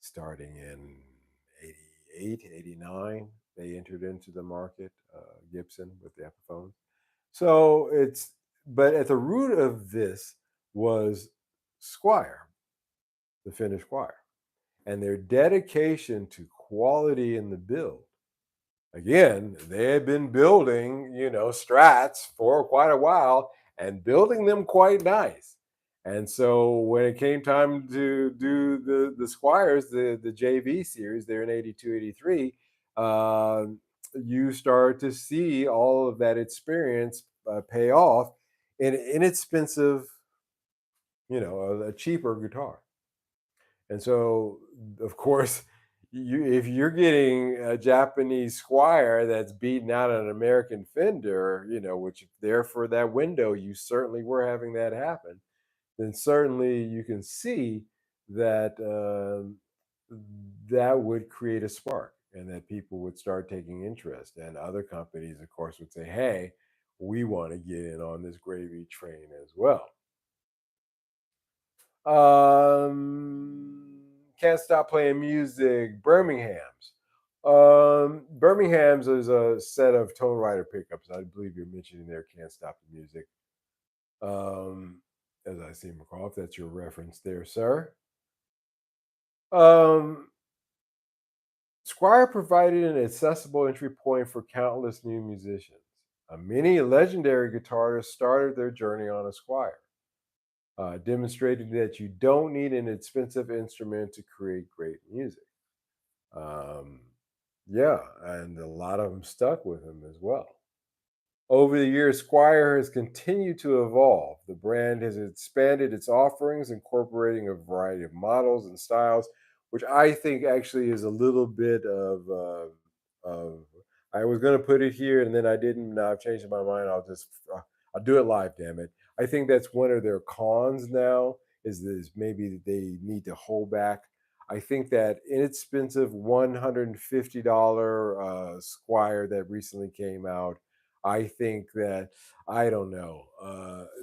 starting in '88, '89, they entered into the market. Gibson with the Epiphones. So but at the root of this was Squier, the Finnish Squier, and their dedication to quality in the build. Again, they had been building, strats for quite a while and building them quite nice. And so when it came time to do the Squires, the JV series there in '82, '83, you start to see all of that experience pay off in an inexpensive, a cheaper guitar. And so, of course, if you're getting a Japanese Squire that's beating out an American Fender, which there for that window, you certainly were having that happen, then certainly you can see that that would create a spark and that people would start taking interest. And other companies, of course, would say, hey, we want to get in on this gravy train as well. Can't stop playing music. Birmingham's is a set of Tone Rider pickups. I believe you're mentioning there. Can't stop the music. Um, as I see McCall, if that's your reference there, sir. Um, Squire provided an accessible entry point for countless new musicians. Many legendary guitarists started their journey on a Squire, demonstrating that you don't need an expensive instrument to create great music. Um, yeah, and a lot of them stuck with him as well. Over the years, Squire has continued to evolve. The brand has expanded its offerings, incorporating a variety of models and styles, which I think actually is a little bit of. I was going to put it here, and then I didn't. Now I've changed my mind. I'll do it live. Damn it! I think that's one of their cons now. Is maybe they need to hold back. I think that inexpensive $150 Squire that recently came out, I think that I don't know.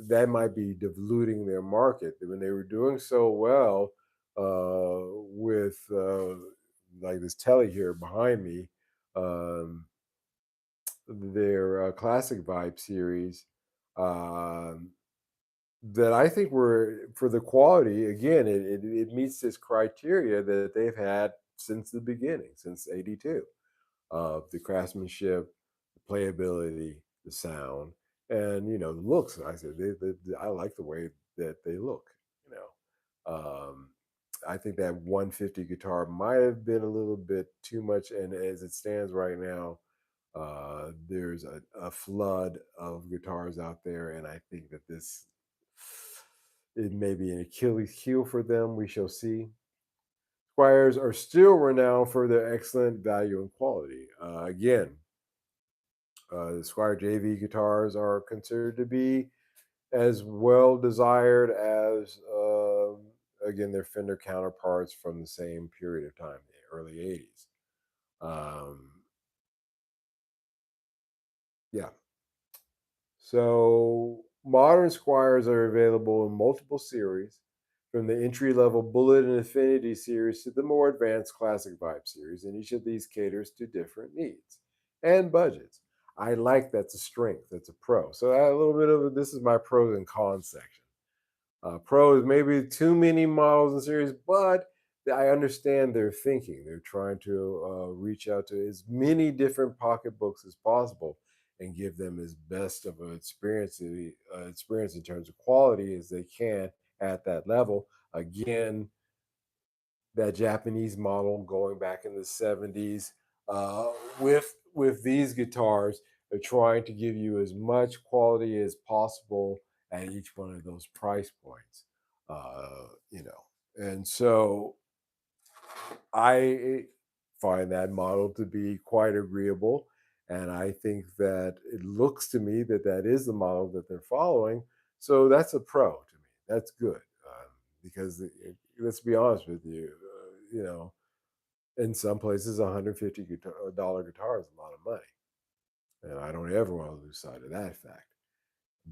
That might be diluting their market when they were doing so well with like this telly here behind me, um, their classic vibe series. Um, that I think were for the quality. Again, it meets this criteria that they've had since the beginning, since '82, of the craftsmanship, the playability, the sound, and the looks. I said I like the way that they look. You I think that 150 guitar might have been a little bit too much, and as it stands right now, there's a flood of guitars out there, and I think that It may be an Achilles heel for them. We shall see. Squires are still renowned for their excellent value and quality. Again, the Squire JV guitars are considered to be as well desired as, again, their Fender counterparts from the same period of time, the early 80s. Um, yeah. So modern Squires are available in multiple series, from the entry level Bullet and Affinity series to the more advanced Classic Vibe series, and each of these caters to different needs and budgets. I like that's a strength, that's a pro. So a little bit of this is my pros and cons section. Pros, maybe too many models in series, but I understand their thinking. They're trying to reach out to as many different pocketbooks as possible and give them as best of an experience in terms of quality as they can at that level. Again, that Japanese model going back in the 70s, uh, with these guitars, they're trying to give you as much quality as possible at each one of those price points. You know, and so I find that model to be quite agreeable, and I think that it looks to me that that is the model that they're following. So that's a pro to me. That's good, because let's be honest with you, you know, in some places, $150 guitar is a lot of money, and I don't ever want to lose sight of that fact.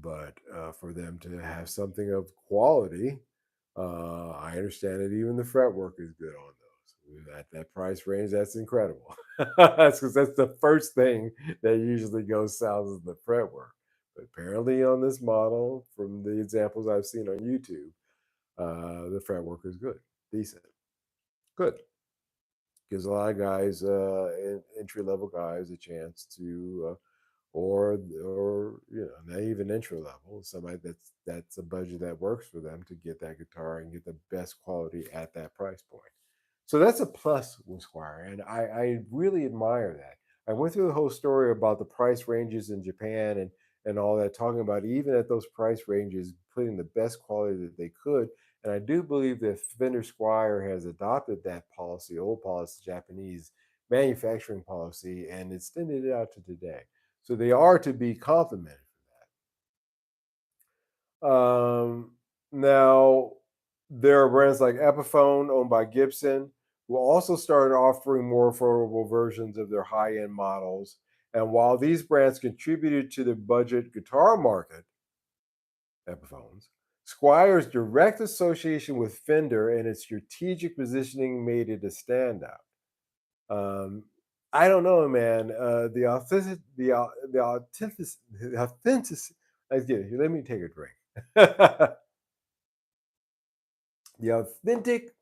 But for them to have something of quality, I understand that even the fretwork is good on those. At that price range, that's incredible. That's because that's the first thing that usually goes south is the fretwork. But apparently, on this model, from the examples I've seen on YouTube, the fretwork is good, decent, good. Gives a lot of guys, entry level guys, a chance to, or not even entry level, somebody that's a budget that works for them to get that guitar and get the best quality at that price point. So that's a plus with Squire, and I really admire that. I went through the whole story about the price ranges in Japan and all that, talking about even at those price ranges, putting the best quality that they could. And I do believe that Fender Squire has adopted that policy, old policy, Japanese manufacturing policy, and extended it out to today. So they are to be complimented for that. Now, there are brands like Epiphone, owned by Gibson, who also started offering more affordable versions of their high end models. And while these brands contributed to the budget guitar market, Epiphones, Squire's direct association with Fender and its strategic positioning made it a standout. Um, I don't know, man. The authentic. Let's get it. Let me take a drink. The authentic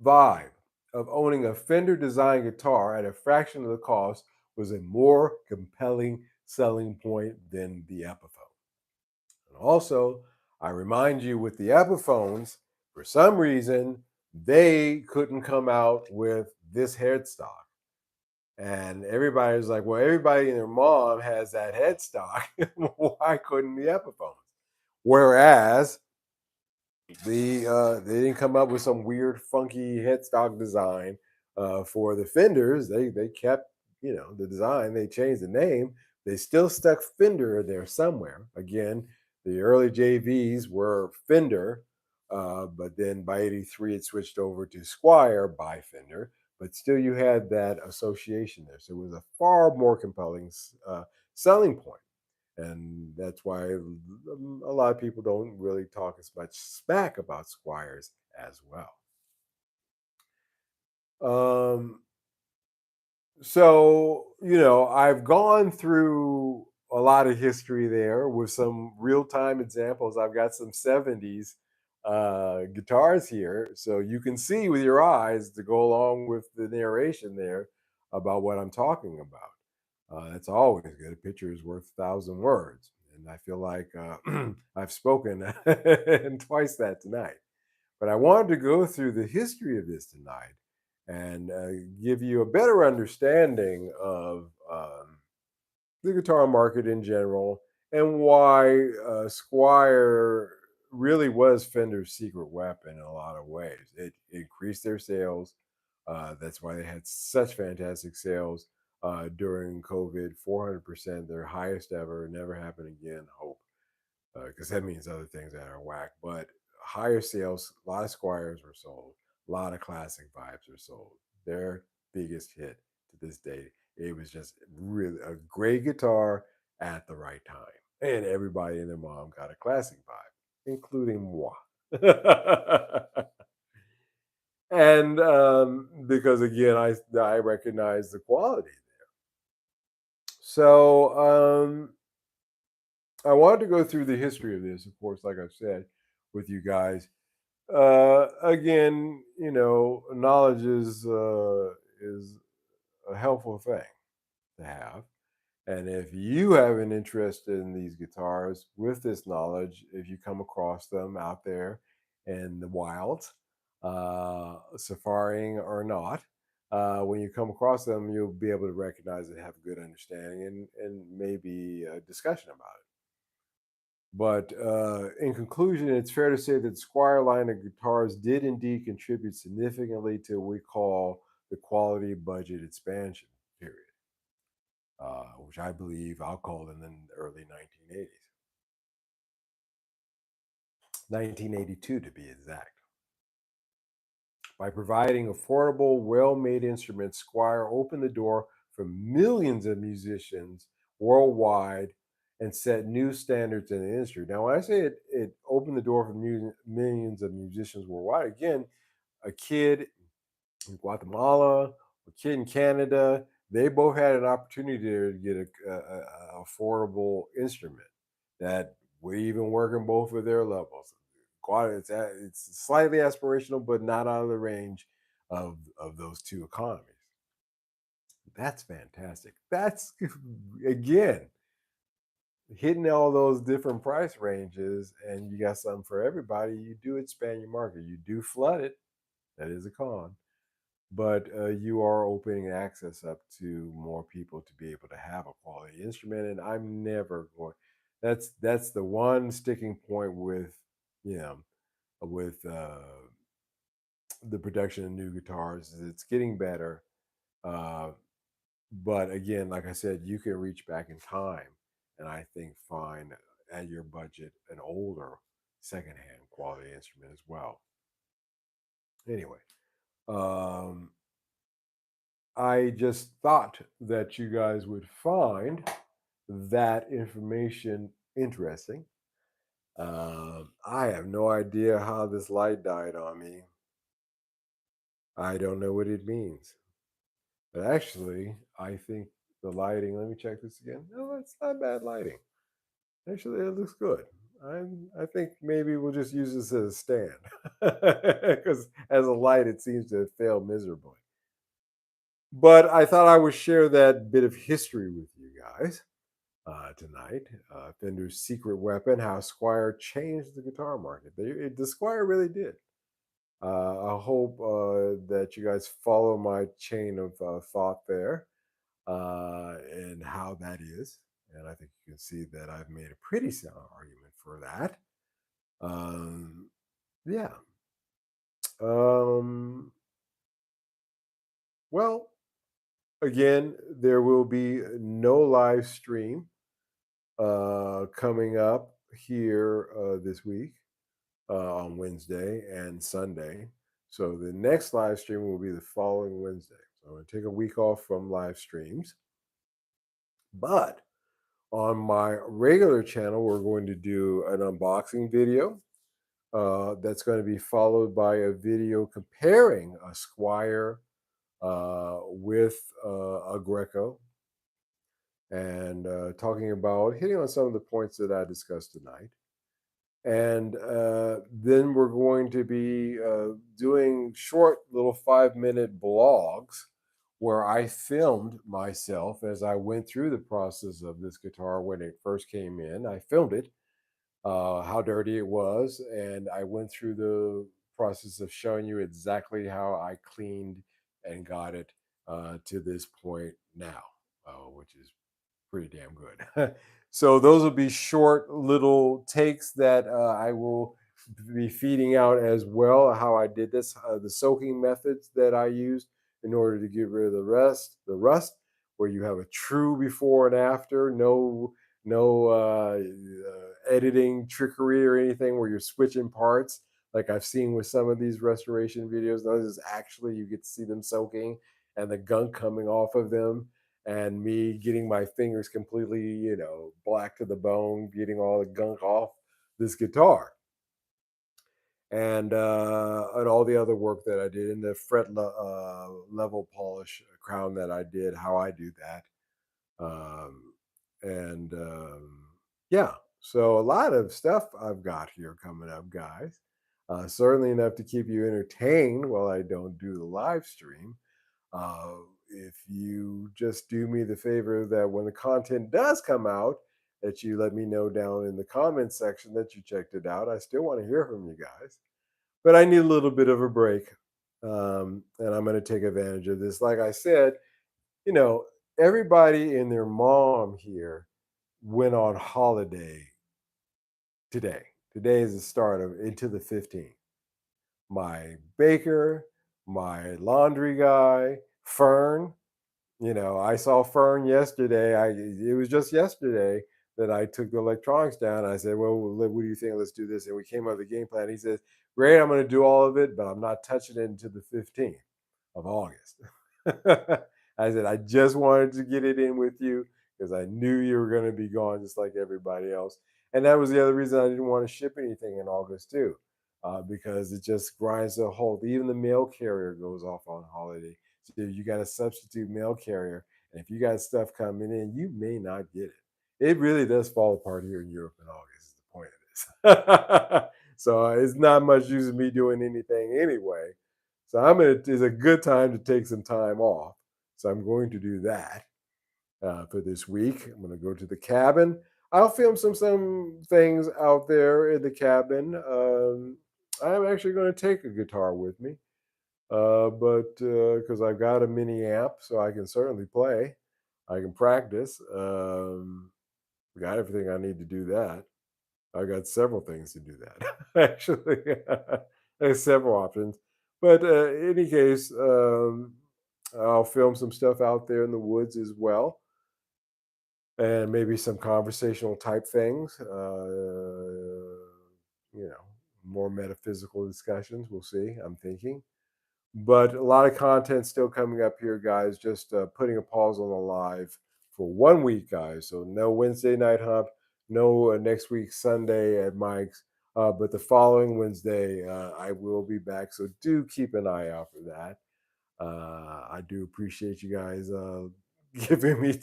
vibe of owning a Fender design guitar at a fraction of the cost was a more compelling selling point than the Epiphone. And also, I remind you with the Epiphones, for some reason, they couldn't come out with this headstock. And everybody's like, well, everybody and their mom has that headstock. Why couldn't the Epiphones? Whereas they didn't come up with some weird, funky headstock design for the Fenders. They kept the design. They changed the name. They still stuck Fender there somewhere. Again, the early JVs were Fender, but then by '83 it switched over to Squier by Fender. But still, you had that association there, so it was a far more compelling selling point, and that's why a lot of people don't really talk as much smack about Squires as well. Um, so I've gone through a lot of history there with some real time examples. I've got some '70s guitars here, so you can see with your eyes to go along with the narration there about what I'm talking about. That's always good. A picture is worth 1,000 words. And I feel like I've spoken and twice that tonight. But I wanted to go through the history of this tonight and give you a better understanding of the guitar market in general and why Squire really was Fender's secret weapon in a lot of ways. It increased their sales. That's why they had such fantastic sales during COVID. 400%, their highest ever. Never happen again. Hope, because that means other things that are whack. But higher sales, a lot of Squiers were sold, a lot of classic vibes were sold. Their biggest hit to this day. It was just really a great guitar at the right time, and everybody and their mom got a classic vibe, including moi. And because again, I recognize the quality. So I wanted to go through the history of this, of course, like I've said, with you guys. Again, knowledge is a helpful thing to have. And if you have an interest in these guitars with this knowledge, if you come across them out there in the wild, safaring or not, when you come across them, you'll be able to recognize and have a good understanding and maybe a discussion about it. But in conclusion, it's fair to say that the Squire line of guitars did indeed contribute significantly to what we call the quality budget expansion period, which I believe I'll call in the early 1980s, 1982 to be exact. By providing affordable, well made instruments, Squire opened the door for millions of musicians worldwide and set new standards in the industry. Now, when I say it opened the door for millions of musicians worldwide, again, a kid in Guatemala, a kid in Canada, they both had an opportunity to get a affordable instrument that would even work in both of their levels. It's slightly aspirational, but not out of the range of those two economies. That's fantastic. That's again hitting all those different price ranges, and you got something for everybody. You do expand your market. You do flood it. That is a con, but you are opening access up to more people to be able to have a quality instrument. And I'm never going. That's the one sticking point with you know with the production of new guitars. Is it's getting better, uh, but again, like I said, you can reach back in time, and I think find at your budget an older secondhand quality instrument as well. Anyway, um, I just thought that you guys would find that information interesting. I have no idea how this light died on me. I don't know what it means. But actually, I think the lighting, let me check this again. No, it's not bad lighting. Actually, it looks good. I think maybe we'll just use this as a stand because as a light, it seems to have failed miserably. But I thought I would share that bit of history with you guys tonight. Fender's secret weapon, how Squire changed the guitar market. The Squire really did. I hope that you guys follow my chain of thought there and how that is. And I think you can see that I've made a pretty sound argument for that. Um, yeah. Um, well, again, there will be no live stream coming up here this week on Wednesday and Sunday. So the next live stream will be the following Wednesday. So I'm going to take a week off from live streams. But on my regular channel, we're going to do an unboxing video. That's going to be followed by a video comparing a Squire with a Greco and talking about hitting on some of the points that I discussed tonight. And then we're going to be doing short little 5-minute blogs where I filmed myself as I went through the process of this guitar when it first came in. I filmed it, how dirty it was, and I went through the process of showing you exactly how I cleaned and got it to this point now, which is pretty damn good. So those will be short little takes that I will be feeding out as well how I did this, the soaking methods that I used in order to get rid of the rust, where you have a true before and after, no editing trickery or anything where you're switching parts like I've seen with some of these restoration videos. No, this is actually you get to see them soaking and the gunk coming off of them, and me getting my fingers completely, black to the bone, getting all the gunk off this guitar, and all the other work that I did in the level polish crown that I did, how I do that, um, and yeah, so a lot of stuff I've got here coming up, guys. Certainly enough to keep you entertained while I don't do the live stream. Uh, if you just do me the favor that when the content does come out, that you let me know down in the comments section that you checked it out. I still want to hear from you guys, but I need a little bit of a break, and I'm going to take advantage of this. Like I said, you know, everybody and their mom here went on holiday today. Today is the start of into the 15th. My baker, my laundry guy, Fern. I saw Fern yesterday. It was just yesterday that I took the electronics down. I said, "Well, what do you think? Let's do this." And we came up with a game plan. He says, "Great, I'm going to do all of it, but I'm not touching it until the 15th of August." I said, "I just wanted to get it in with you because I knew you were going to be gone just like everybody else." And that was the other reason I didn't want to ship anything in August too, because it just grinds to a halt. Even the mail carrier goes off on holiday. So you got a substitute mail carrier, and if you got stuff coming in, you may not get it. It really does fall apart here in Europe in August. Is the point of this. So it's not much use of me doing anything anyway. So it's a good time to take some time off. So I'm going to do that for this week. I'm going to go to the cabin. I'll film some things out there in the cabin. I'm actually going to take a guitar with me, but because I've got a mini amp, so I can certainly play. I can practice. Got everything I need to do that. I got several things to do that. Actually, there's several options. But in any case, I'll film some stuff out there in the woods as well, and maybe some conversational type things. More metaphysical discussions. We'll see. I'm thinking. But a lot of content still coming up here, guys. Just putting a pause on the live for 1 week, guys. So no Wednesday night hump, no next week Sunday at Mike's. But the following Wednesday, I will be back. So do keep an eye out for that. I do appreciate you guys giving me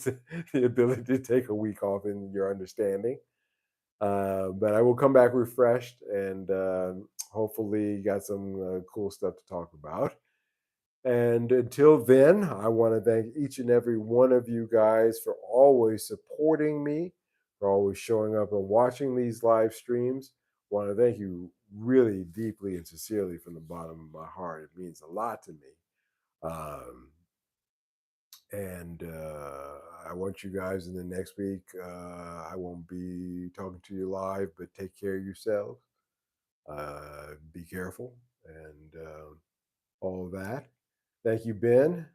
the ability to take a week off and your understanding. But I will come back refreshed and hopefully got some cool stuff to talk about. And until then, I want to thank each and every one of you guys for always supporting me, for always showing up and watching these live streams. I want to thank you really deeply and sincerely from the bottom of my heart. It means a lot to me. Um, and I want you guys in the next week. I won't be talking to you live, but take care of yourselves. Be careful and all of that. Thank you, Ben.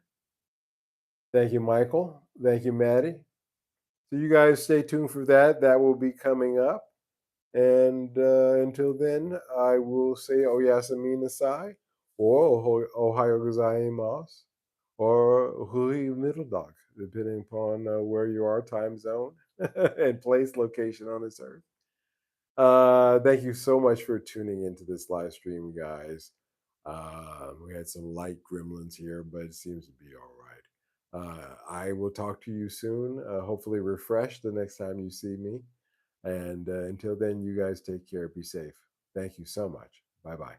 Thank you, Michael. Thank you, Maddie. So you guys stay tuned for that. That will be coming up. And until then, I will say Oyasumi Nasai, or Ohio gozaimasu, or Hui Middle Dog, depending upon where you are, time zone, and place, location on this earth. Thank you so much for tuning into this live stream, guys. We had some light gremlins here, but it seems to be all right. I will talk to you soon. Hopefully, refreshed the next time you see me. And until then, you guys take care. Be safe. Thank you so much. Bye bye.